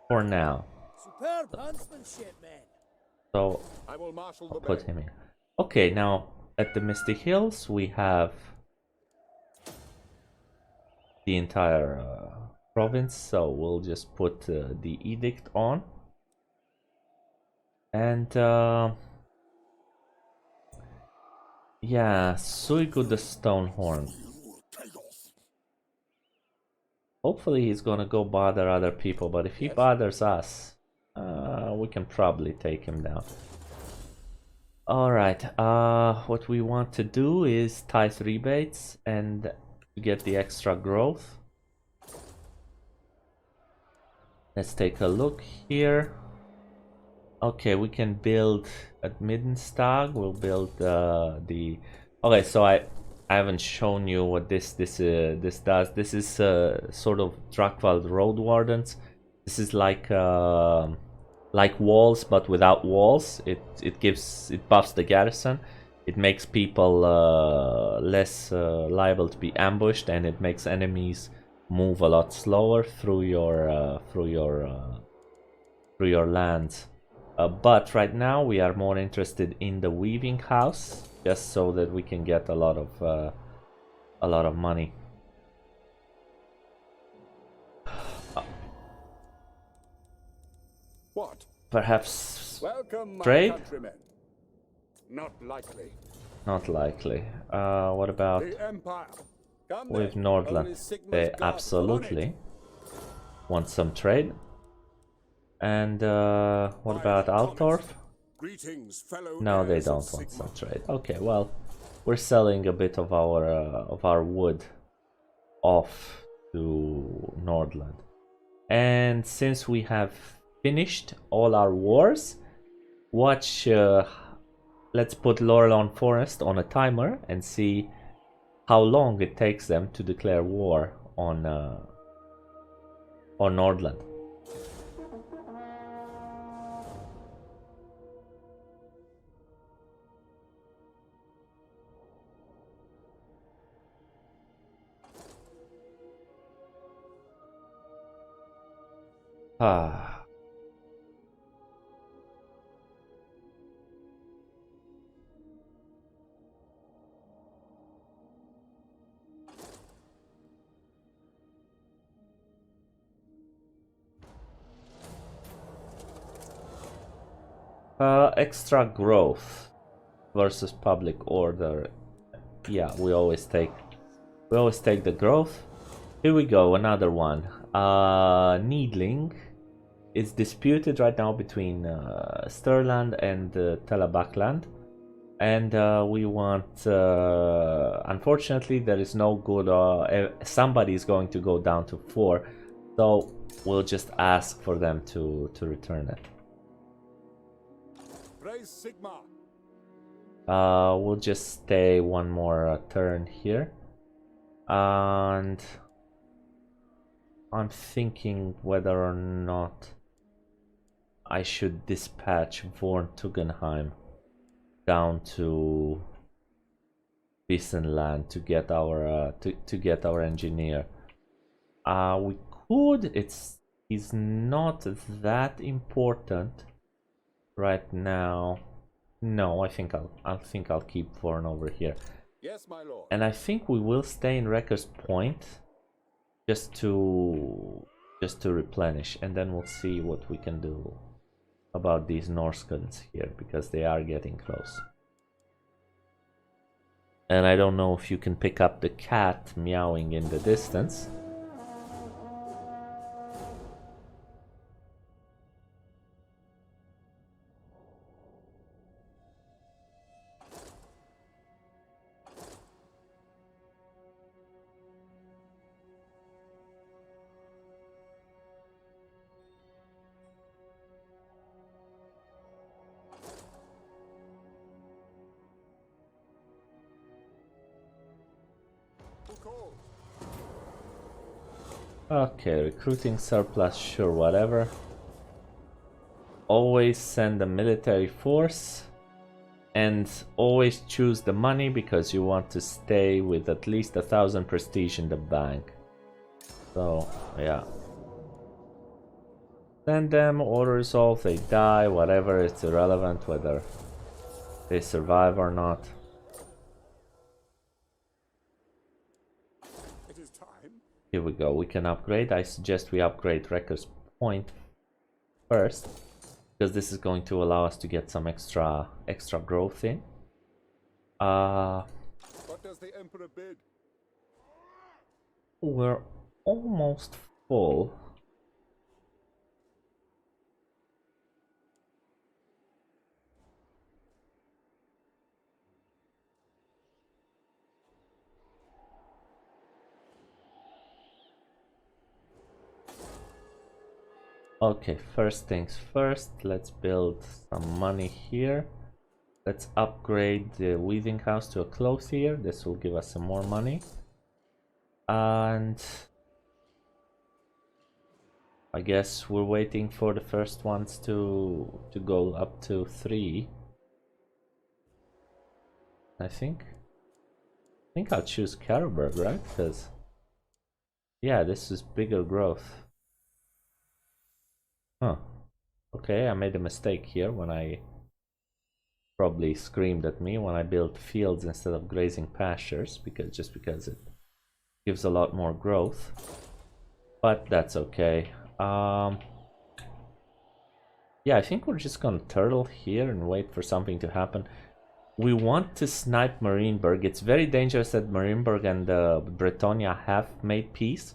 for now. Superb huntsmanship, men. So I will marshal the I'll put men. him in. Okay, now at the Misty Hills we have the entire province, so we'll just put the edict on. And yeah, Suigu the Stonehorn. Hopefully he's gonna go bother other people, but if he bothers us, we can probably take him down. Alright, what we want to do is tithe rebates and get the extra growth. Let's take a look here. Okay, we can build at Middenstag. We'll build the. Okay, so I haven't shown you what this does. This is sort of Drakvald Road Wardens. This is like walls, but without walls. It buffs the garrison. It makes people less liable to be ambushed, and it makes enemies move a lot slower through your lands. But right now we are more interested in the weaving house, just so that we can get a lot of money. What? Perhaps Welcome, my trade? countrymen. Not likely. Not likely. What about The Empire. Come with then. Nordland? Only Sigma's They guard upon absolutely it. want some trade. And what My about Altorf? Greetings, fellow No, they heirs of don't want Sigma. some trade. Okay, well, we're selling a bit of our wood off to Nordland. And since we have finished all our wars, watch. Let's put Laurelon Forest on a timer and see how long it takes them to declare war on Nordland. Ah. Extra growth versus public order. Yeah, we always take the growth. Here we go, another one. Needling is disputed right now between Stirland and Telebachland, and we want. Unfortunately, there is no good. Somebody is going to go down to 4, so we'll just ask for them to return it. Praise Sigma. We'll just stay one more turn here, and I'm thinking whether or not I should dispatch Vorn Tugendheim down to Bissenland to get our to get our engineer. We could. He's not that important right now. No, I think I'll keep Vorn over here. Yes, my lord. And I think we will stay in Wrecker's Point just to replenish, and then we'll see what we can do about these Norskans here, because they are getting close. And I don't know if you can pick up the cat meowing in the distance. Okay, recruiting surplus, sure, whatever. always send a military force, and always choose the money because you want to stay with at least 1,000 prestige in the bank. So yeah, send them or resolve. They die, whatever. It's irrelevant whether they survive or not. It is time. Here we go. We can upgrade. I suggest we upgrade Wrecker's Point first, because this is going to allow us to get some extra growth in. What does the Emperor bid? We're almost full. Okay, first things first, let's build some money here. Let's upgrade the weaving house to a clothier. This will give us some more money. And I guess we're waiting for the first ones to go up to 3. I think I'll choose Carroburg, right? Because yeah, this is bigger growth. Huh. Okay, I made a mistake here when I probably screamed at me when I built fields instead of grazing pastures, because it gives a lot more growth. But that's okay. Yeah, I think we're just gonna turtle here and wait for something to happen. We want to snipe Marienburg. It's very dangerous that Marienburg and Bretonia have made peace,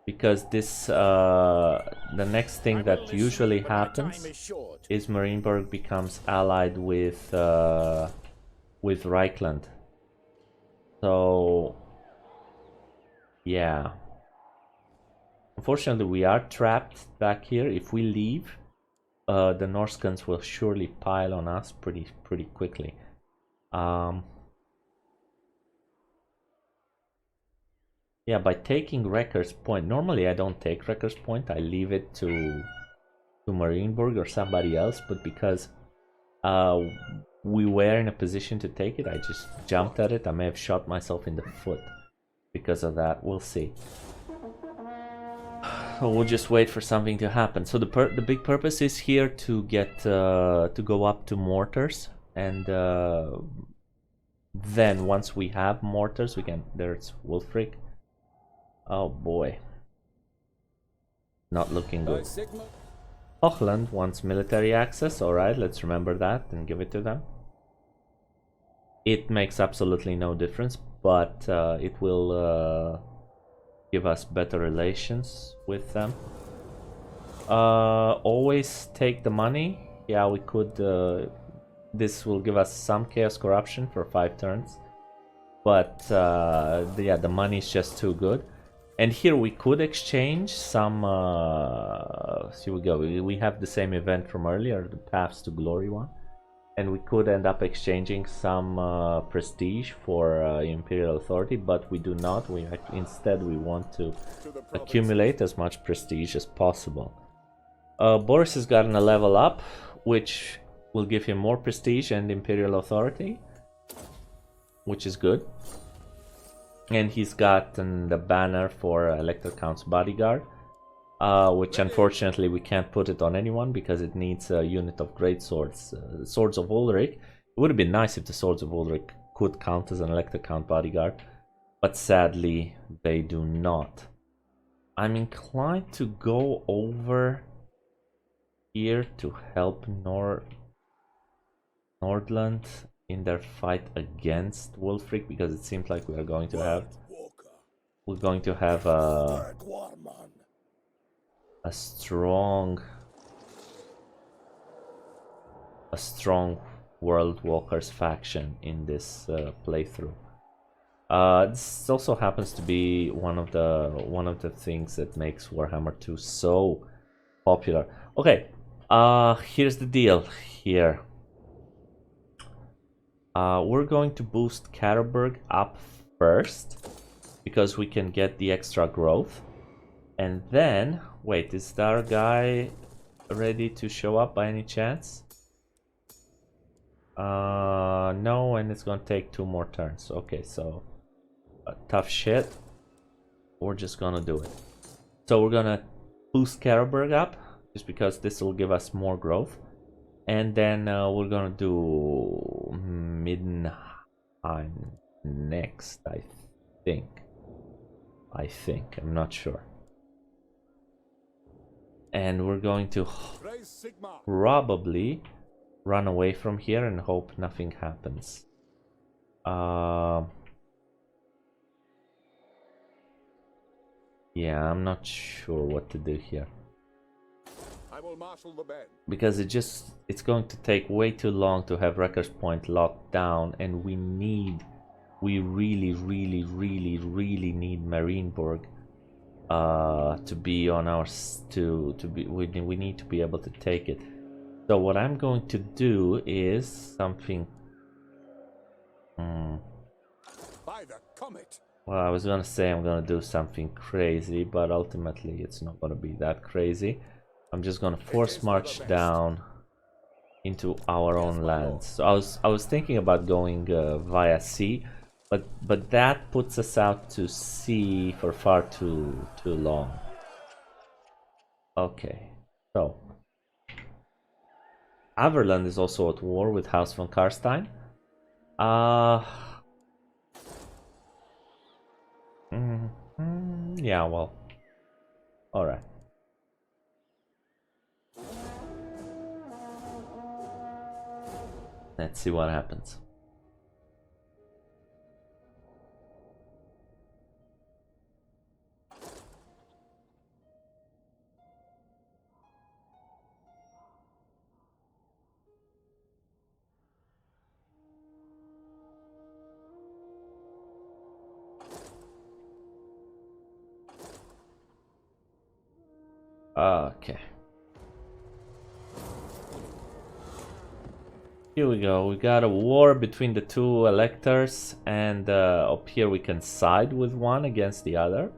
because this the next thing that usually happens is Marienburg becomes allied with Reichland. So yeah, unfortunately we are trapped back here. If we leave, the Norscans will surely pile on us pretty quickly. Yeah, by taking Wrecker's Point. Normally I don't take Wrecker's Point. I leave it to Marienburg or somebody else. But because we were in a position to take it, I just jumped at it. I may have shot myself in the foot because of that. We'll see. We'll just wait for something to happen. So the big purpose is here to get to go up to mortars, and then once we have mortars, we can. There's Wulfric. Oh boy, not looking good. Hochland wants military access. Alright, let's remember that and give it to them. It makes absolutely no difference, but it will give us better relations with them. Always take the money. Yeah, we could. This will give us some chaos corruption for 5 turns, but yeah, the money is just too good. And here we could exchange some. Here we go. We have the same event from earlier, the Paths to Glory one, and we could end up exchanging some prestige for Imperial Authority, but we do not. Instead we want to accumulate as much prestige as possible. Boris has gotten a level up, which will give him more prestige and Imperial Authority, which is good. And he's gotten the banner for Elector Count's Bodyguard, which unfortunately we can't put it on anyone because it needs a unit of great swords. Swords of Ulrich. It would have been nice if the Swords of Ulrich could count as an Elector Count Bodyguard, but sadly they do not. I'm inclined to go over here to help Nordland in their fight against Wulfric, because it seems like we're going to have a strong World Walkers faction in this playthrough. This also happens to be one of the things that makes Warhammer 2 so popular. Okay, here's the deal here. We're going to boost Carroburg up first because we can get the extra growth. And then, wait, is our guy ready to show up by any chance? No, and it's gonna take 2 more turns. Okay, so tough shit. We're just gonna do it. So we're gonna boost Carroburg up, just because this will give us more growth. And then we're gonna do Middenheim next, I think. I'm not sure. And we're going to probably run away from here and hope nothing happens. Yeah, I'm not sure what to do here. I will marshal the men. Because it's going to take way too long to have Wrecker's Point locked down, and we really need Marienburg to be on our we need to be able to take it. So what I'm going to do is something By the comet. well, I was gonna say I'm gonna do something crazy, but ultimately it's not gonna be that crazy. I'm just gonna force march down into our own lands. So I was thinking about going via sea, but that puts us out to sea for far too long. Okay, so Averland is also at war with House von Karstein. Yeah, well, all right. Let's see what happens. Okay. Here we go. We got a war between the 2 electors, and up here we can side with one against the other.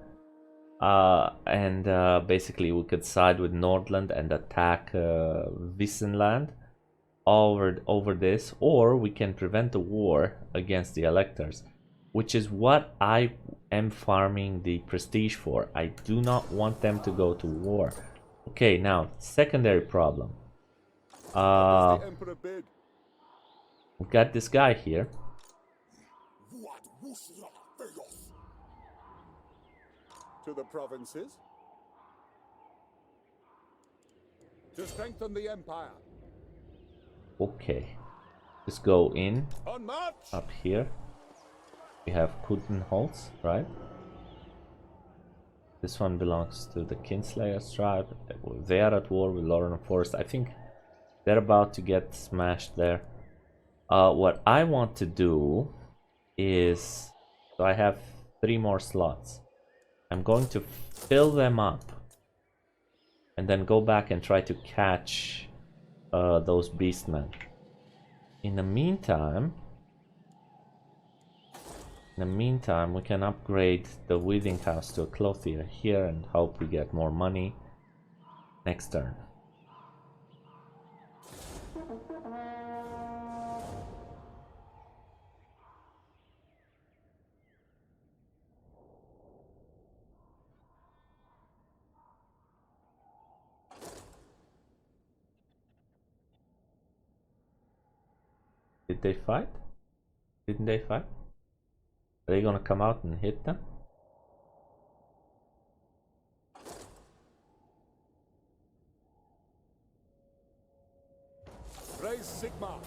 Basically we could side with Nordland and attack Wissenland over this, or we can prevent a war against the electors, which is what I am farming the prestige for. I do not want them to go to war. Okay, now secondary problem. We've got this guy here. To the provinces. To strengthen the empire. Okay, just go in On march. up here. We have Kutenholz, right? This one belongs to the Kinslayer's tribe. They are at war with Lauren Forest. I think they're about to get smashed there. What I want to do is, so I have 3 more slots. I'm going to fill them up and then go back and try to catch those beastmen. In the meantime, we can upgrade the weaving house to a clothier here and hope we get more money next turn. Did they fight? Didn't they fight? Are they gonna come out and hit them? Raise Sigma.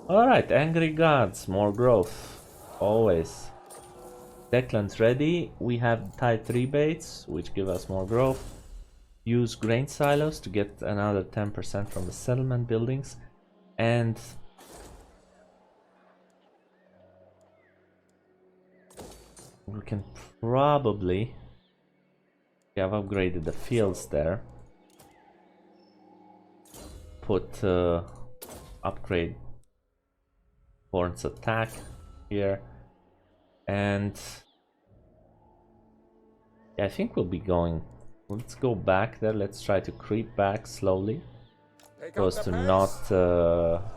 Alright, angry gods, more growth. Always. Declan's ready. We have tithe rebates, which give us more growth. Use grain silos to get another 10% from the settlement buildings. And we can probably have upgraded the fields there. Put upgrade Born's attack here, and yeah, I think we'll be going Let's go back there. Let's try to creep back slowly, Pick so up as the to pace.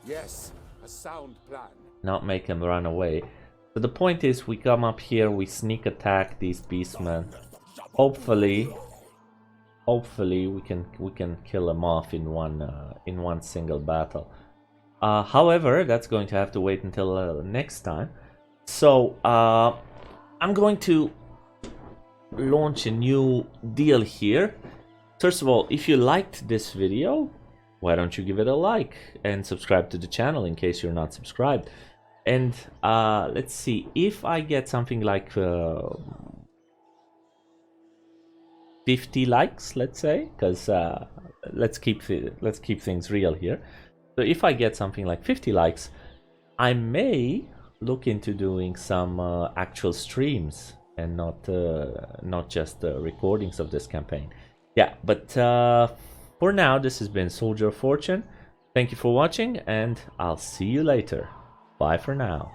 Yes, a sound plan. not make him run away. So the point is, we come up here, we sneak attack these beastmen. Hopefully we can kill them off in one single battle. However, that's going to have to wait until next time. So I'm going to launch a new deal here. First of all, if you liked this video, why don't you give it a like and subscribe to the channel in case you're not subscribed. And let's see, if I get something like 50 likes, let's say, because let's keep things real here. So if I get something like 50 likes, I may look into doing some actual streams and not just recordings of this campaign. Yeah, but for now, this has been Soldier of Fortune. Thank you for watching, and I'll see you later. Bye for now.